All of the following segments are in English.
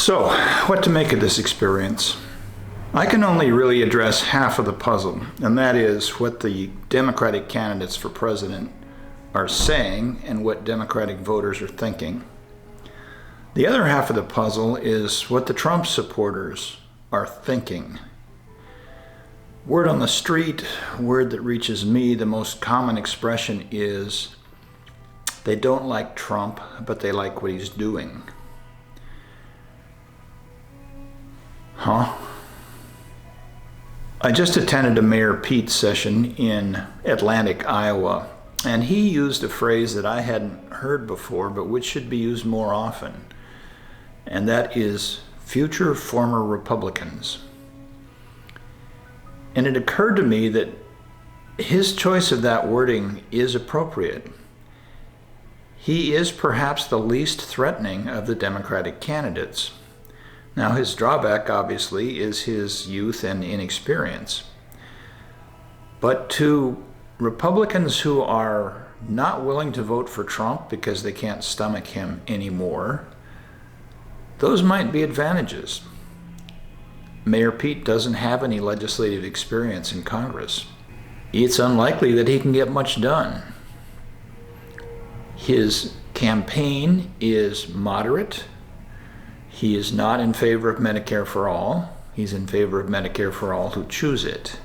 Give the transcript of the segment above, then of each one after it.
So, what to make of this experience? I can only really address half of the puzzle, and that is what the Democratic candidates for president are saying and what Democratic voters are thinking. The other half of the puzzle is what the Trump supporters are thinking. Word on the street, word that reaches me, the most common expression is they don't like Trump, but they like what he's doing. Huh? I just attended a Mayor Pete session in Atlantic, Iowa, and he used a phrase that I hadn't heard before, but which should be used more often, and that is future former Republicans. And it occurred to me that his choice of that wording is appropriate. He is perhaps the least threatening of the Democratic candidates. Now, his drawback, obviously, is his youth and inexperience. But to Republicans who are not willing to vote for Trump because they can't stomach him anymore, those might be advantages. Mayor Pete doesn't have any legislative experience in Congress. It's unlikely that he can get much done. His campaign is moderate. He is not in favor of Medicare for all. He's in favor of Medicare for all who choose it.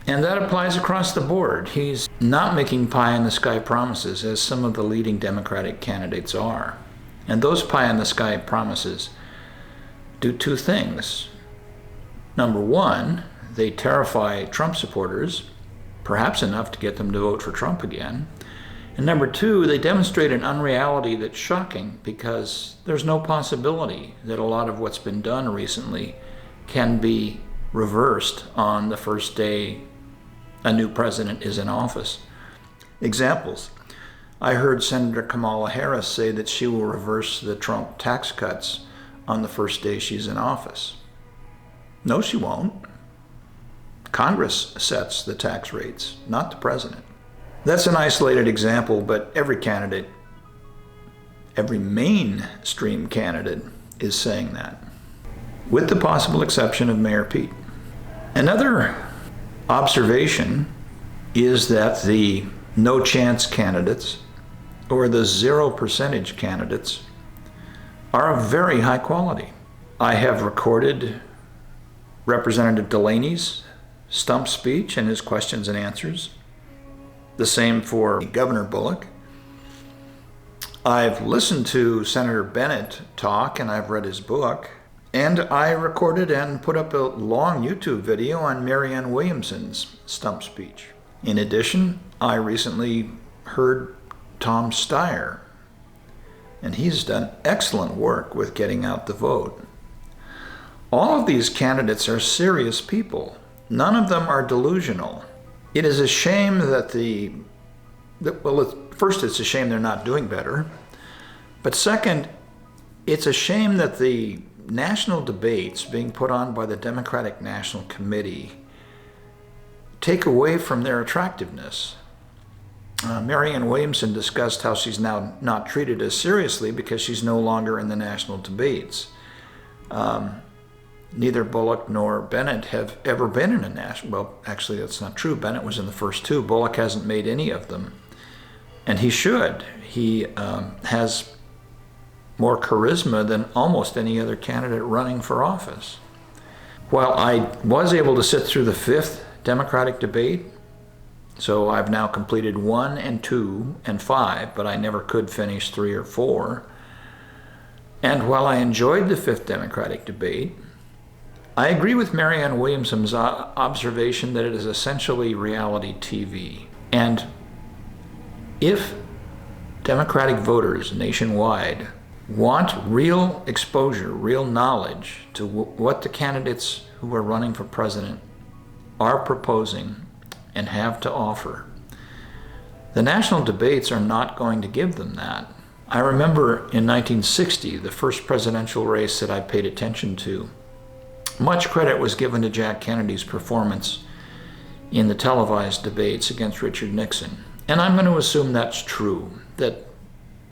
And that applies across the board. He's not making pie-in-the-sky promises as some of the leading Democratic candidates are. And those pie-in-the-sky promises do two things. Number one, they terrify Trump supporters, perhaps enough to get them to vote for Trump again. And number two, they demonstrate an unreality that's shocking because there's no possibility that a lot of what's been done recently can be reversed on the first day a new president is in office. Examples. I heard Senator Kamala Harris say that she will reverse the Trump tax cuts on the first day she's in office. No, she won't. Congress sets the tax rates, not the president. That's an isolated example, but every candidate, every mainstream candidate is saying that, with the possible exception of Mayor Pete. Another observation is that the no-chance candidates or the 0% candidates are of very high quality. I have recorded Representative Delaney's stump speech and his questions and answers. The same for Governor Bullock. I've listened to Senator Bennett talk and I've read his book. And I recorded and put up a long YouTube video on Marianne Williamson's stump speech. In addition, I recently heard Tom Steyer, and he's done excellent work with getting out the vote. All of these candidates are serious people. None of them are delusional. It is a shame that first it's a shame they're not doing better, but second, it's a shame that the national debates being put on by the Democratic National Committee take away from their attractiveness. Marianne Williamson discussed how she's now not treated as seriously because she's no longer in the national debates. Neither Bullock nor Bennett have ever been in a national, well, actually that's not true. Bennett was in the first two. Bullock hasn't made any of them. And he should. He has more charisma than almost any other candidate running for office. While I was able to sit through the fifth Democratic debate, so I've now completed 1 and 2 and 5, but I never could finish 3 or 4. And while I enjoyed the fifth Democratic debate, I agree with Marianne Williamson's observation that it is essentially reality TV. And if Democratic voters nationwide want real exposure, real knowledge to what the candidates who are running for president are proposing and have to offer, the national debates are not going to give them that. I remember in 1960, the first presidential race that I paid attention to, much credit was given to Jack Kennedy's performance in the televised debates against Richard Nixon. And I'm going to assume that's true, that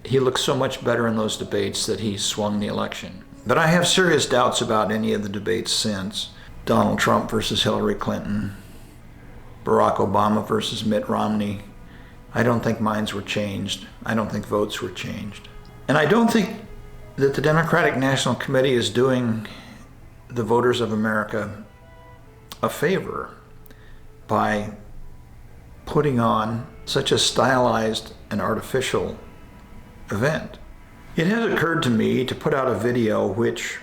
he looked so much better in those debates that he swung the election. But I have serious doubts about any of the debates since. Donald Trump versus Hillary Clinton, Barack Obama versus Mitt Romney. I don't think minds were changed. I don't think votes were changed. And I don't think that the Democratic National Committee is doing the voters of America a favor by putting on such a stylized and artificial event. It has occurred to me to put out a video which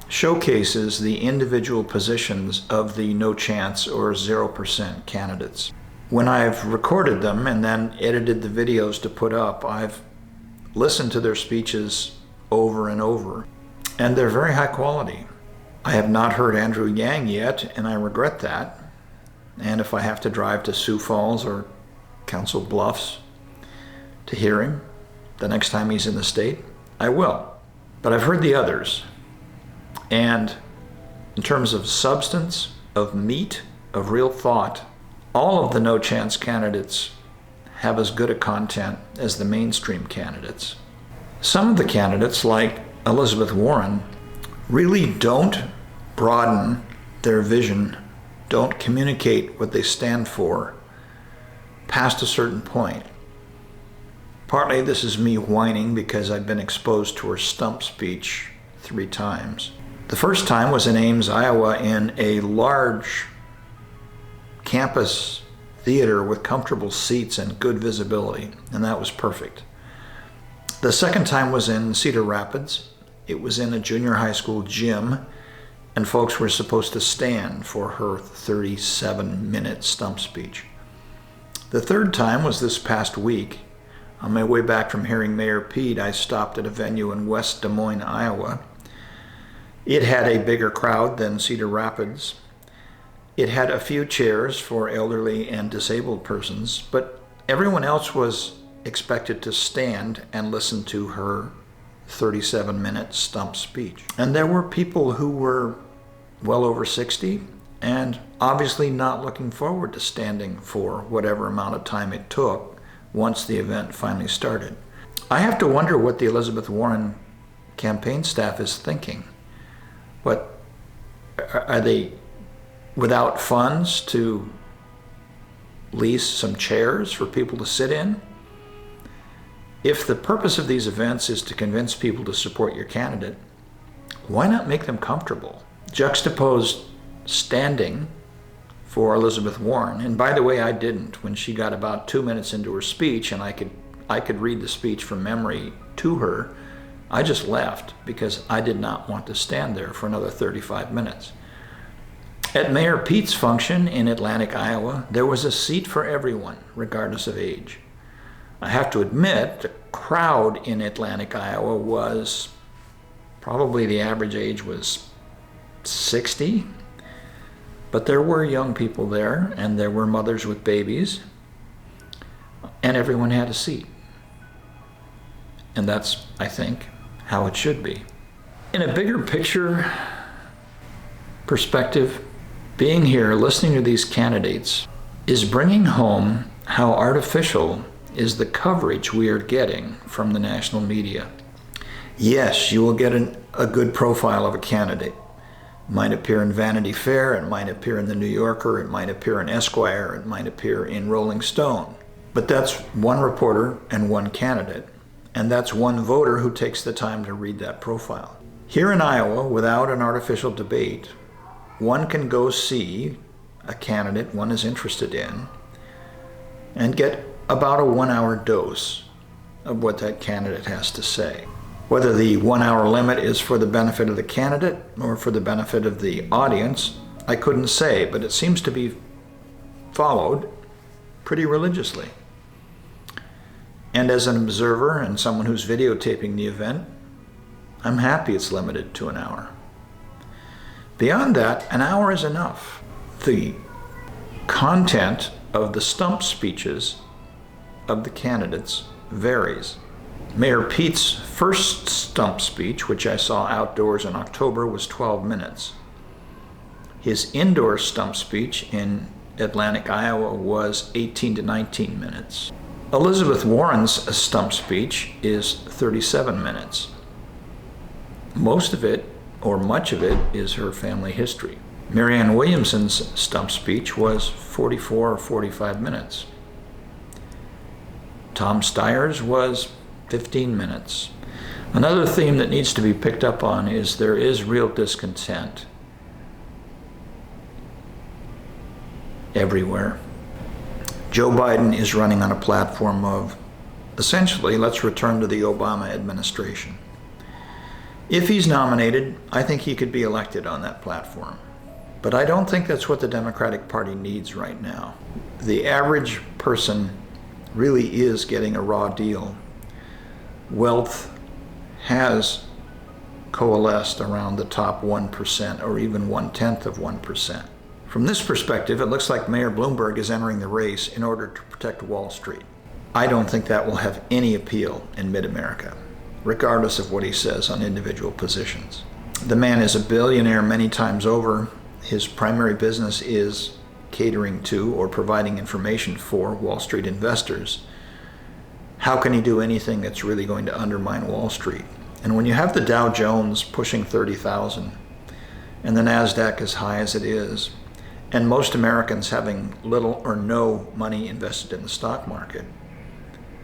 showcases the individual positions of the no chance or 0% candidates. When I've recorded them and then edited the videos to put up, I've listened to their speeches over and over, and they're very high quality. I have not heard Andrew Yang yet, and I regret that. And if I have to drive to Sioux Falls or Council Bluffs to hear him the next time he's in the state, I will. But I've heard the others. And in terms of substance, of meat, of real thought, all of the no chance candidates have as good a content as the mainstream candidates. Some of the candidates, like Elizabeth Warren, really don't broaden their vision, don't communicate what they stand for past a certain point. Partly this is me whining because I've been exposed to her stump speech 3 times. The first time was in Ames, Iowa, in a large campus theater with comfortable seats and good visibility, and that was perfect. The second time was in Cedar Rapids. It was in a junior high school gym, and folks were supposed to stand for her 37-minute stump speech. The third time was this past week. On my way back from hearing Mayor Pete, I stopped at a venue in West Des Moines, Iowa. It had a bigger crowd than Cedar Rapids. It had a few chairs for elderly and disabled persons, but everyone else was expected to stand and listen to her 37-minute stump speech. And there were people who were well over 60 and obviously not looking forward to standing for whatever amount of time it took once the event finally started. I have to wonder what the Elizabeth Warren campaign staff is thinking. What, are they without funds to lease some chairs for people to sit in? If the purpose of these events is to convince people to support your candidate, why not make them comfortable? Juxtapose standing for Elizabeth Warren, and by the way, I didn't. When she got about 2 minutes into her speech and I could read the speech from memory to her, I just left because I did not want to stand there for another 35 minutes. At Mayor Pete's function in Atlantic, Iowa, there was a seat for everyone, regardless of age. I have to admit, the crowd in Atlantic, Iowa was probably the average age was 60, but there were young people there, and there were mothers with babies, and everyone had a seat. And that's, I think, how it should be. In a bigger picture perspective, being here, listening to these candidates, is bringing home how artificial is the coverage we are getting from the national media. Yes, you will get a good profile of a candidate. It might appear in Vanity Fair, it might appear in the New Yorker, it might appear in Esquire, it might appear in Rolling Stone. But that's one reporter and one candidate, and that's one voter who takes the time to read that profile. Here in Iowa, without an artificial debate, one can go see a candidate one is interested in and get about a 1-hour dose of what that candidate has to say. Whether the 1-hour limit is for the benefit of the candidate or for the benefit of the audience, I couldn't say, but it seems to be followed pretty religiously. And as an observer and someone who's videotaping the event, I'm happy it's limited to an hour. Beyond that, an hour is enough. The content of the stump speeches of the candidates varies. Mayor Pete's first stump speech, which I saw outdoors in October, was 12 minutes. His indoor stump speech in Atlantic, Iowa was 18 to 19 minutes. Elizabeth Warren's stump speech is 37 minutes. Most of it, or much of it, is her family history. Marianne Williamson's stump speech was 44 or 45 minutes. Tom Steyer's was 15 minutes. Another theme that needs to be picked up on is there is real discontent everywhere. Joe Biden is running on a platform of, essentially, let's return to the Obama administration. If he's nominated, I think he could be elected on that platform. But I don't think that's what the Democratic Party needs right now. The average person really is getting a raw deal. Wealth has coalesced around the top 1% or even 1/10 of 1%. From this perspective, it looks like Mayor Bloomberg is entering the race in order to protect Wall Street. I don't think that will have any appeal in mid-America, regardless of what he says on individual positions. The man is a billionaire many times over. His primary business is catering to or providing information for Wall Street investors. How can he do anything that's really going to undermine Wall Street? And when you have the Dow Jones pushing 30,000 and the NASDAQ as high as it is, and most Americans having little or no money invested in the stock market,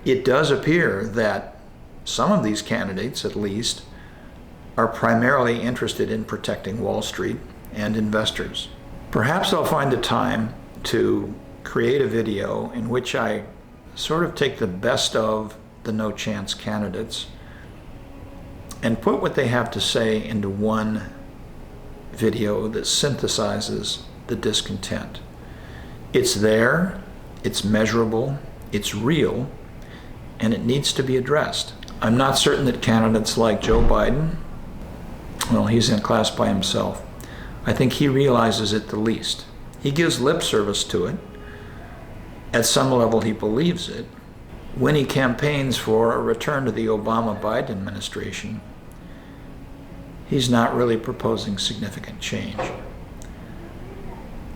it does appear that some of these candidates, at least, are primarily interested in protecting Wall Street and investors. Perhaps I'll find the time to create a video in which I sort of take the best of the no chance candidates and put what they have to say into one video that synthesizes the discontent. It's there, it's measurable, it's real, and it needs to be addressed. I'm not certain that candidates like Joe Biden, well, he's in a class by himself. I think he realizes it the least. He gives lip service to it. At some level, he believes it. When he campaigns for a return to the Obama-Biden administration, he's not really proposing significant change.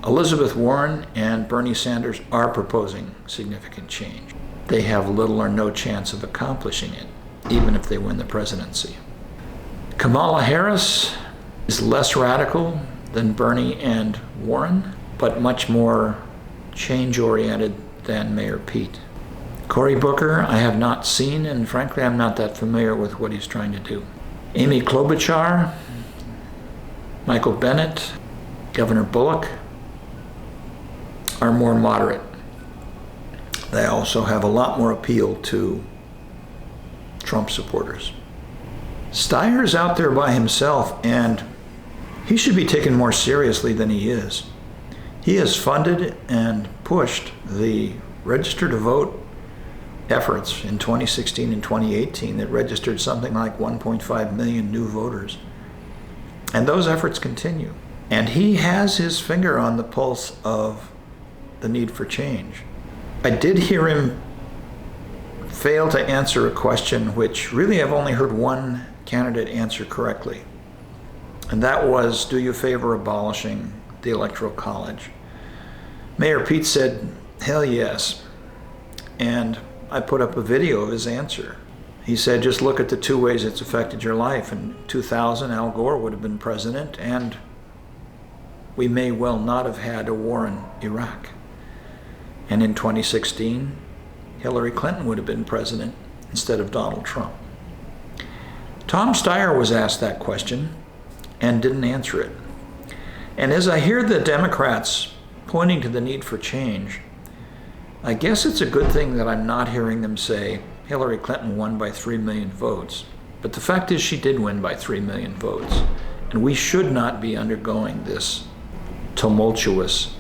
Elizabeth Warren and Bernie Sanders are proposing significant change. They have little or no chance of accomplishing it, even if they win the presidency. Kamala Harris is less radical than Bernie and Warren, but much more change-oriented than Mayor Pete. Cory Booker, I have not seen, and frankly, I'm not that familiar with what he's trying to do. Amy Klobuchar, Michael Bennet, Governor Bullock are more moderate. They also have a lot more appeal to Trump supporters. Steyer's out there by himself, and he should be taken more seriously than he is. He has funded and pushed the register to vote efforts in 2016 and 2018 that registered something like 1.5 million new voters. And those efforts continue. And he has his finger on the pulse of the need for change. I did hear him fail to answer a question which really I've only heard one candidate answer correctly. And that was, do you favor abolishing the Electoral College? Mayor Pete said, hell yes. And I put up a video of his answer. He said, just look at the two ways it's affected your life. In 2000, Al Gore would have been president, and we may well not have had a war in Iraq. And in 2016, Hillary Clinton would have been president instead of Donald Trump. Tom Steyer was asked that question and didn't answer it. And as I hear the Democrats pointing to the need for change, I guess it's a good thing that I'm not hearing them say Hillary Clinton won by 3 million votes. But the fact is she did win by 3 million votes. And we should not be undergoing this tumultuous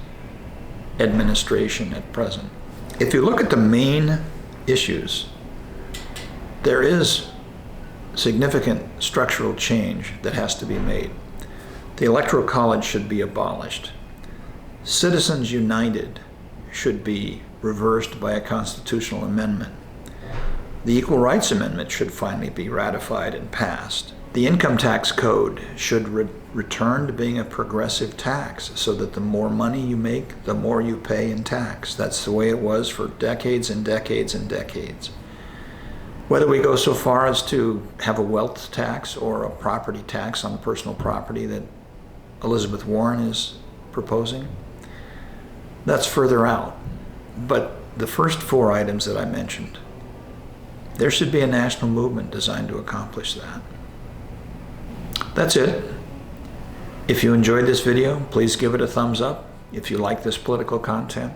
administration at present. If you look at the main issues, there is significant structural change that has to be made. The Electoral College should be abolished. Citizens United should be reversed by a constitutional amendment. The Equal Rights Amendment should finally be ratified and passed. The income tax code should return to being a progressive tax so that the more money you make, the more you pay in tax. That's the way it was for decades and decades and decades. Whether we go so far as to have a wealth tax or a property tax on personal property that Elizabeth Warren is proposing, that's further out. But the first 4 items that I mentioned, there should be a national movement designed to accomplish that. That's it. If you enjoyed this video, please give it a thumbs up. If you like this political content,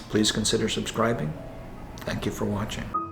please consider subscribing. Thank you for watching.